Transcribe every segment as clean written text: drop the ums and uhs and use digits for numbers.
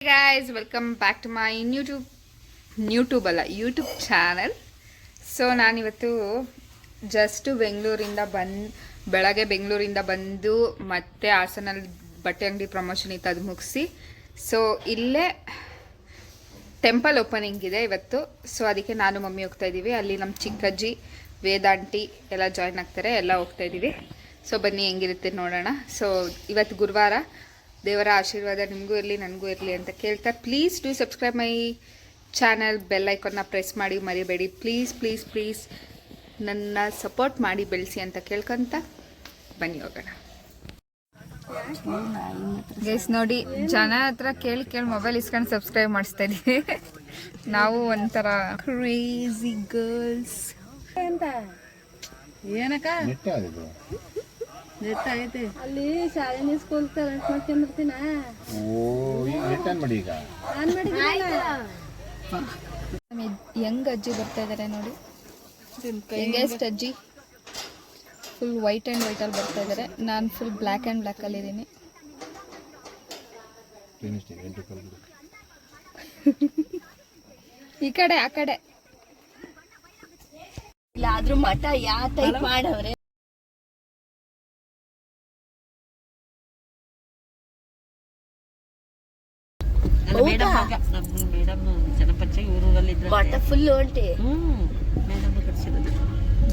Guys, welcome back to my YouTube channel. So ನಾನಿವತ್ತು ಬೆಳಗ್ಗೆ ಬೆಂಗಳೂರಿಂದ ಬಂದು ಮತ್ತೆ ಹಾಸನಲ್ಲಿ ಬಟ್ಟೆ ಅಂಗಡಿ ಪ್ರಮೋಷನ್ ಇತ್ತು, ಅದು ಮುಗಿಸಿ ಸೊ ಇಲ್ಲೇ ಟೆಂಪಲ್ ಓಪನಿಂಗ್ ಇದೆ ಇವತ್ತು. ಸೊ ಅದಕ್ಕೆ ನಾನು ಮಮ್ಮಿ ಹೋಗ್ತಾ ಇದ್ದೀವಿ. ಅಲ್ಲಿ ನಮ್ಮ ಚಿಕ್ಕಜ್ಜಿ ವೇದಾಂಟಿ ಎಲ್ಲ ಜಾಯ್ನ್ ಆಗ್ತಾರೆ, ಎಲ್ಲ ಹೋಗ್ತಾ ಇದ್ದೀವಿ. ಸೊ ಬನ್ನಿ ಹೆಂಗಿರುತ್ತೆ ನೋಡೋಣ. ಸೊ ಇವತ್ತು ಗುರುವಾರ, ದೇವರ ಆಶೀರ್ವಾದ ನಿಮಗೂ ಇರಲಿ ನನಗೂ ಇರಲಿ ಅಂತ ಕೇಳ್ತಾ, please do subscribe my channel, bell ಐಕಾನ್ನ ಪ್ರೆಸ್ ಮಾಡಿ ಮರಿಬೇಡಿ. ಪ್ಲೀಸ್ ಪ್ಲೀಸ್ ಪ್ಲೀಸ್ ನನ್ನ ಸಪೋರ್ಟ್ ಮಾಡಿ ಬೆಳೆಸಿ ಅಂತ ಕೇಳ್ಕೊಂತ ಬನ್ನಿ ಹೋಗೋಣ. ಗೈಸ್ ನೋಡಿ, ಜನ ಹತ್ರ ಕೇಳಿ ಮೊಬೈಲ್ ಇಸ್ಕೊಂಡು ಸಬ್ಸ್ಕ್ರೈಬ್ ಮಾಡಿಸ್ತಾ ಇದ್ದೀವಿ. ನಾವು ಒಂಥರ ಕ್ರೇಜಿ ಗರ್ಲ್ಸ್ ಅಂತ ಏನಕ್ಕ ಅಲ್ಲಿ ಶಾಲೆನ ಸ್ಕೂಲ್ ಕರೆಂಟ್ ಮಾಡ್ಕೊಂಡ್ಬಿಡ್ತೀನ. ಯಂಗ್ ಅಜ್ಜಿ ಬರ್ತಾ ಇದಾರೆ ನೋಡಿ, ಯಂಗೆಸ್ಟ್ ಅಜ್ಜಿ ಫುಲ್ ವೈಟ್ ಆ್ಯಂಡ್ ವೈಟಲ್ಲಿ ಬರ್ತಾ ಇದ್ದಾರೆ. ನಾನು ಫುಲ್ ಬ್ಲ್ಯಾಕ್ ಆ್ಯಂಡ್ ಬ್ಲ್ಯಾಕಲ್ಲಿ ಇದ್ದೀನಿ. ಈ ಕಡೆ ಆ ಕಡೆ ಇಲ್ಲ, ಆದ್ರೂ ಮಠ ಯಾವ ಟೈಪ್ ಮಾಡವ್ರೆ.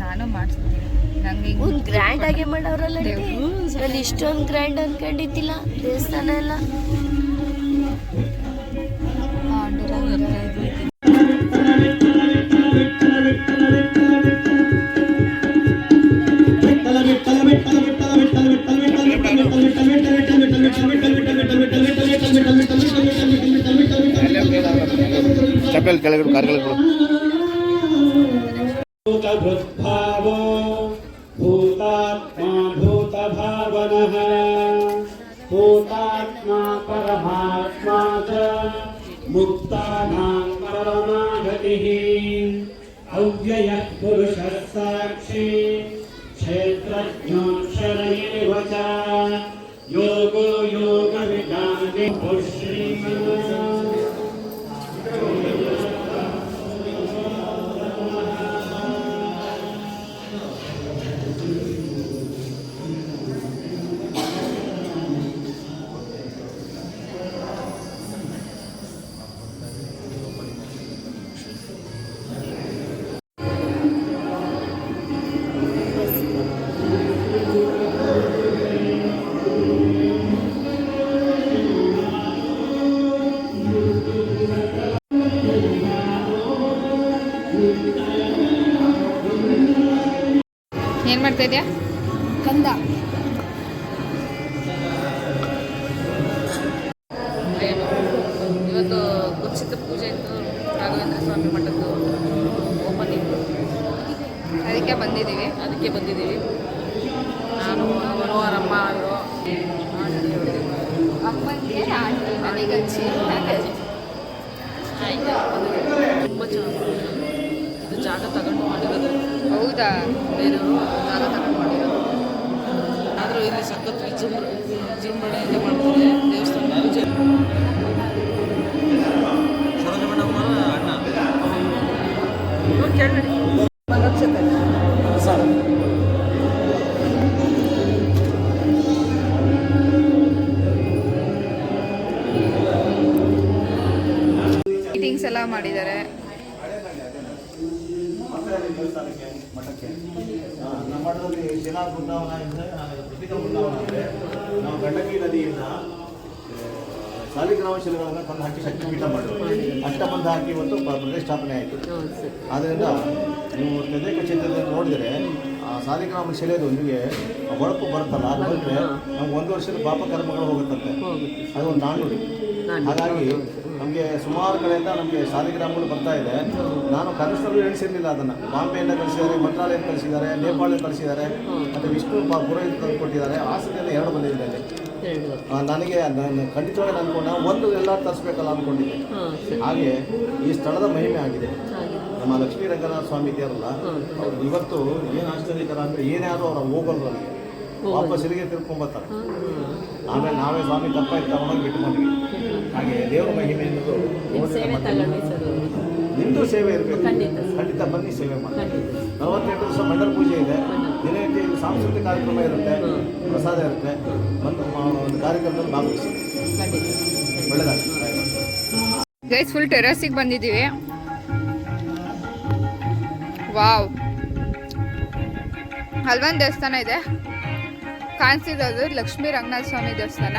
ನಾನು ಮಾಡಿಸ್ತೀನಿ. ನಂಗೆ ಗ್ರ್ಯಾಂಡ್ ಆಗಿ ಮಾಡವ್ರಲ್ಲ, ಅಲ್ಲಿ ಇಷ್ಟೊಂದು ಗ್ರ್ಯಾಂಡ್ ಅನ್ಕೊಂಡಿದ್ದಿಲ್ಲ ದೇವಸ್ಥಾನ ಎಲ್ಲ. ಚಪ್ಪಲ್ ಕೆಳಗಡೆ ಕಾರ್ಗಳು ಭೂತಭೃದ್ಭಾವೋ ಭೂತಾತ್ಮಾ ಭೂತಭಾವನಃ ಭೂತಾತ್ಮಾ ಪರಮಾತ್ಮಾ ಚ ಮುಕ್ತಾನಾಂ ಪರಮಾಗತಿಃ ಅವ್ಯಯಃ ಪುರುಷಃ ಸಾಕ್ಷಿ ಕ್ಷೇತ್ರಜ್ಞೋಕ್ಷರ ಏವ ಚ ಯೋಗೋ ಯೋಗವಿದಾನೆ ಶ್ರೀಮನ್. ಏನು ಮಾಡ್ತಾ ಇದೆಯಾ? ಕಂದ ಇವತ್ತು ಕುತ್ಸಿತ ಪೂಜೆ ಇತ್ತು, ರಾಘವೇಂದ್ರ ಸ್ವಾಮಿ ಮಠದ್ದು ಓಪನಿಂಗ್, ಅದಕ್ಕೆ ಬಂದಿದ್ದೀವಿ. ನಾನು ಅವರು ಅವರಮ್ಮ ಅವರು ಅಮ್ಮನಿಗೆ ಆಂಟಿ ನನಗಚ್ಚಿ ತುಂಬ ಚೆನ್ನಾಗಿ ಇದು ಜಾಗ ತಗೊಂಡು ಮಾಡಿರೋದು. ಹೌದಾ? ಬೇರೆಯವರು ಜಾಗ ತಗೊಂಡು ಮಾಡಿರೋದು. ಆದರೂ ಇಲ್ಲಿ ಸಖತ್ ವಿಜೃಂಭಣೆಯಿಂದ ಮಾಡ್ತಾರೆ ದೇವಸ್ಥಾನ ಪೂಜೆ. ಮೀಟಿಂಗ್ಸ್ ಎಲ್ಲ ಮಾಡಿದ್ದಾರೆ. ನಮ್ಮ ಮಠದಲ್ಲಿ ಶಿಲಾ ಬೃಂದಾವನ ಅಂದರೆ ಪ್ರಸಿದ್ಧ ಬೃಂದಾವನ ಅಂದರೆ ನಾವು ಗಂಡಕಿ ನದಿಯಿಂದ ಸಾಲಿಗ್ರಾಮ ಶಿಲೆಗಳನ್ನು ತಂದು ಹಾಕಿ ಶಕ್ತಿಪೀಠ ಮಾಡಿದ್ರು. ಅಷ್ಟಬಂಧ ಹಾಕಿ ಇವತ್ತು ಪ್ರತಿಷ್ಠಾಪನೆ ಆಯಿತು. ಆದ್ದರಿಂದ ನೀವು ತದೇಕ ಕ್ಷೇತ್ರದಲ್ಲಿ ನೋಡಿದರೆ ಆ ಸಾಲಿಗ್ರಾಮ ಶಿಲೆದು ನಿಮಗೆ ಹೊಳಪು ಬರುತ್ತಲ್ಲ, ಅದು ಬಂದರೆ ನಮ್ಗೆ 1 ವರ್ಷದ ಪಾಪ ಕರ್ಮಗಳು ಹೋಗುತ್ತಂತೆ. ಅದು ಒಂದು ನಾಣ್ಣುಡಿ. ಹಾಗಾಗಿ ನಮಗೆ ಸುಮಾರು ಕಡೆಯಿಂದ ನಮಗೆ ಸಾಲಿಗ್ರಾಮಗಳು ಬರ್ತಾ ಇದೆ. ನಾನು ಕನಸಲ್ಲೂ ಎಣಿಸಿರಲಿಲ್ಲ ಅದನ್ನು. ಬಾಂಬೆಯಿಂದ ಕಳಿಸಿದ್ದಾರೆ, ಮಂತ್ರಾಲಯದಿಂದ ಕಳಿಸಿದ್ದಾರೆ, ನೇಪಾಳದಿಂದ ಕಳಿಸಿದ್ದಾರೆ, ಮತ್ತು ವಿಷ್ಣು ಪುರೋಹಿತ ತಂದು ಕೊಟ್ಟಿದ್ದಾರೆ. ಹಾಸನದಿಂದ 2 ಬಂದಿದೆ ಅಲ್ಲಿ. ನನಗೆ ಖಂಡಿತವಾಗಿ ಅಂದ್ಕೊಂಡ ಒಂದು ಎಲ್ಲ ತರಿಸ್ಬೇಕಲ್ಲ ಅಂದ್ಕೊಂಡಿದ್ದೆ. ಹಾಗೆ ಈ ಸ್ಥಳದ ಮಹಿಮೆ ಆಗಿದೆ. ನಮ್ಮ ಲಕ್ಷ್ಮೀ ರಂಗನಾಥ ಸ್ವಾಮಿ ಇದೆಯಲ್ಲ, ಅವ್ರು ಇವತ್ತು ಏನು ಆಶ್ಚರ್ಯಕರ ಅಂದರೆ ಏನಾದರೂ ಅವ್ರು ಹೋಗಲ್ಲ. ನನಗೆ ವಾಪಸ್ ಇಲ್ಲಿಗೆ ತಿರ್ಕೊಂಬರ್ತಾರೆ. ಆಮೇಲೆ ನಾವೇ ಸ್ವಾಮಿ ತಪ್ಪಾಗಿ ತಗೊಂಡೋಗಿ ಬಿಟ್ಟು ಬಂದ್ವಿ. ಹಾಗೆ ದೇವರ ಮಹಿಮೆ ಅನ್ನೋದು ನಿಮ್ಮದು ಸೇವೆ ಇರಬೇಕು. ಖಂಡಿತ ಬನ್ನಿ ಸೇವೆ ಮಾಡಿ. 48 ದಿವಸ ಮಂಡಲ ಪೂಜೆ ಇದೆ. ದಿನನಿತ್ಯ ಇದು ಸಾಂಸ್ಕೃತಿಕ ಕಾರ್ಯಕ್ರಮ ಇರುತ್ತೆ, ಪ್ರಸಾದ ಇರುತ್ತೆ. ಒಂದು ಕಾರ್ಯಕ್ರಮದಲ್ಲಿ ಭಾಗವಹಿಸಿ. ಒಳ್ಳೆಯದಾಗಲಿ. ಗೈಸ್ ಫುಲ್ ಟೆರಸಿಗೆ ಬಂದಿದ್ದೀವಿ. ವಾವ್, ಅಲ್ವೊಂದು ದೇವಸ್ಥಾನ ಇದೆ ಕಾಣಿಸ್ತಿರೋದು, ಲಕ್ಷ್ಮೀ ರಂಗನಾಥ ಸ್ವಾಮಿ ದೇವಸ್ಥಾನ.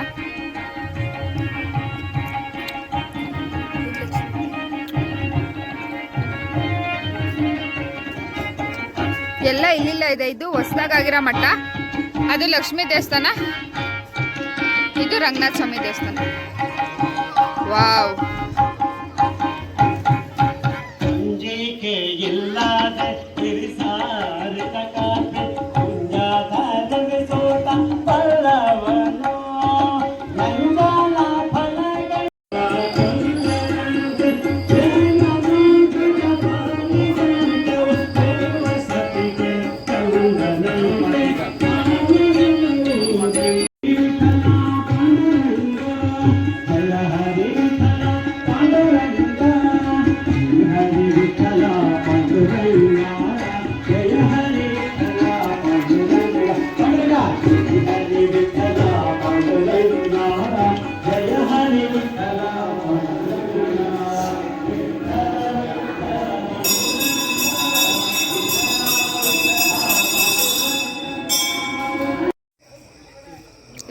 ಎಲ್ಲ ಇಲ್ಲಿಲ್ಲ ಇದೆ. ಇದು ಹೊಸದಾಗಿರೋ ಮಠ, ಅದು ಲಕ್ಷ್ಮೀ ದೇವಸ್ಥಾನ, ಇದು ರಂಗನಾಥ ಸ್ವಾಮಿ ದೇವಸ್ಥಾನ. ವಾವ್, ಅಂಜಿಕೆ ಇಲ್ಲದ ತಿರುಸಾರಿತ ಕಾಪಿ ಕುಂಜಾದ ಜಗಸೋತ ಪಲ್ಲವನು ನಂಜಲ ಫಲಗಳ ಸತಿಗೆ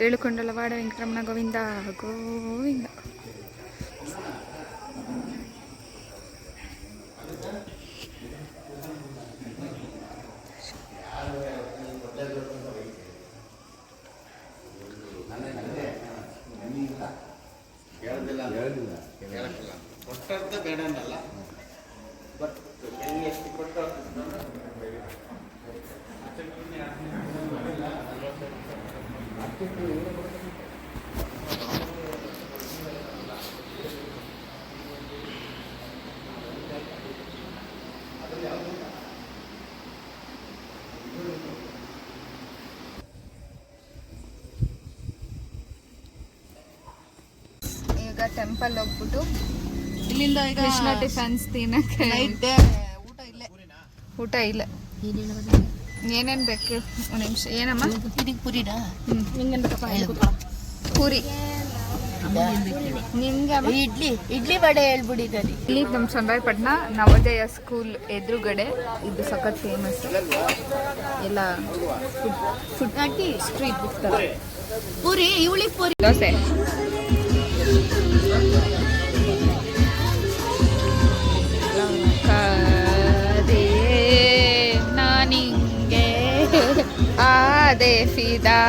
ಏಳುಕೊಂಡಲವಾಡ ವೆಂಕಟರಮಣ ಗೋವಿಂದ ಗೋವಿಂದ. ಈಗ ಟೆಂಪಲ್ ಹೋಗ್ಬಿಟ್ಟು ಇಲ್ಲಿಂದ ಈಗ ಕೃಷ್ಣ ಟಿಫನ್ಸ್ ತಿನ್ನಕ್ಕೆ ಊಟ ಇಲ್ಲ. ಏನೇನು ಬೇಕು? ಒಂದು ನಿಮಿಷ. ಏನಮ್ಮ? ಪುರಿನಾ? ಪೂರಿ ನಿಮ್ಗೆ? ಇಡ್ಲಿ ವಡೆ ಹೇಳ್ಬಿಡಿ. ಇಲ್ಲಿ ನಮ್ಮ ಚಂದ್ರಾಯಪಟ್ಟಣ ನವೋದಯ ಸ್ಕೂಲ್ ಎದುರುಗಡೆ ಇದು ಸಖತ್ ಫೇಮಸ್. ಎಲ್ಲ ಫುಡ್ ಸ್ಟ್ರೀಟ್ ಫುಡ್ ಥರ. ಪೂರಿ ಇವಳಿ ಪೂರಿ ದೋಸೆ. ನಾನಿಂಗೆ ಆದೆ ಫಿದಾ